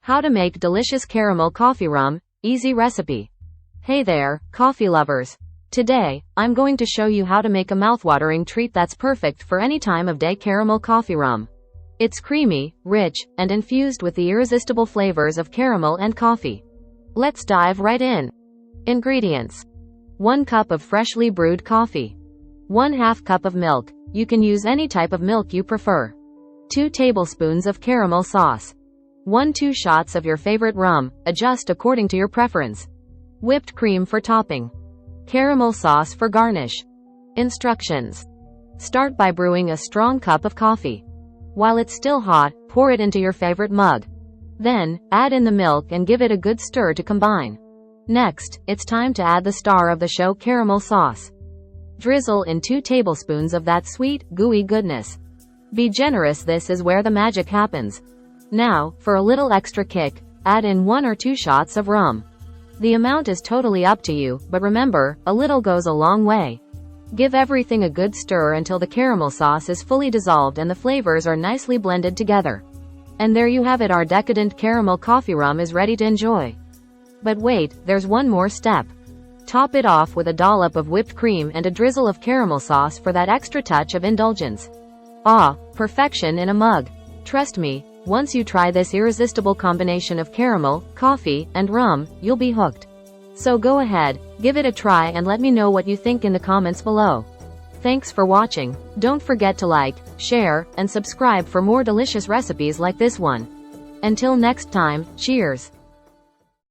How to make delicious caramel coffee rum, easy recipe. Hey there, coffee lovers. Today, I'm going to show you how to make a mouthwatering treat that's perfect for any time of day caramel coffee rum. It's creamy, rich, and infused with the irresistible flavors of caramel and coffee. Let's dive right in. Ingredients. 1 cup of freshly brewed coffee. 1/2 cup of milk. You can use any type of milk you prefer. 2 tablespoons of caramel sauce. 1-2 shots of your favorite rum, adjust according to your preference. Whipped cream for topping. Caramel sauce for garnish. Instructions. Start by brewing a strong cup of coffee. While it's still hot, pour it into your favorite mug. Then, add in the milk and give it a good stir to combine. Next, it's time to add the star of the show, caramel sauce. Drizzle in 2 tablespoons of that sweet, gooey goodness. Be generous, this is where the magic happens. Now, for a little extra kick, add in 1 or 2 shots of rum. The amount is totally up to you, but remember, a little goes a long way. Give everything a good stir until the caramel sauce is fully dissolved and the flavors are nicely blended together. And there you have it, our decadent caramel coffee rum is ready to enjoy. But wait, there's one more step. Top it off with a dollop of whipped cream and a drizzle of caramel sauce for that extra touch of indulgence. Ah, perfection in a mug. Trust me, once you try this irresistible combination of caramel, coffee, and rum, you'll be hooked. So go ahead, give it a try and let me know what you think in the comments below. Thanks for watching. Don't forget to like, share, and subscribe for more delicious recipes like this one. Until next time, cheers.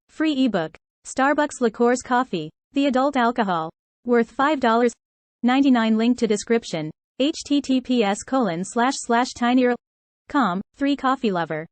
Free ebook. Starbucks Liqueurs Coffee. The adult alcohol. Worth $5.99. Link to description. https://tinyurl.com. 3 Coffee Lover.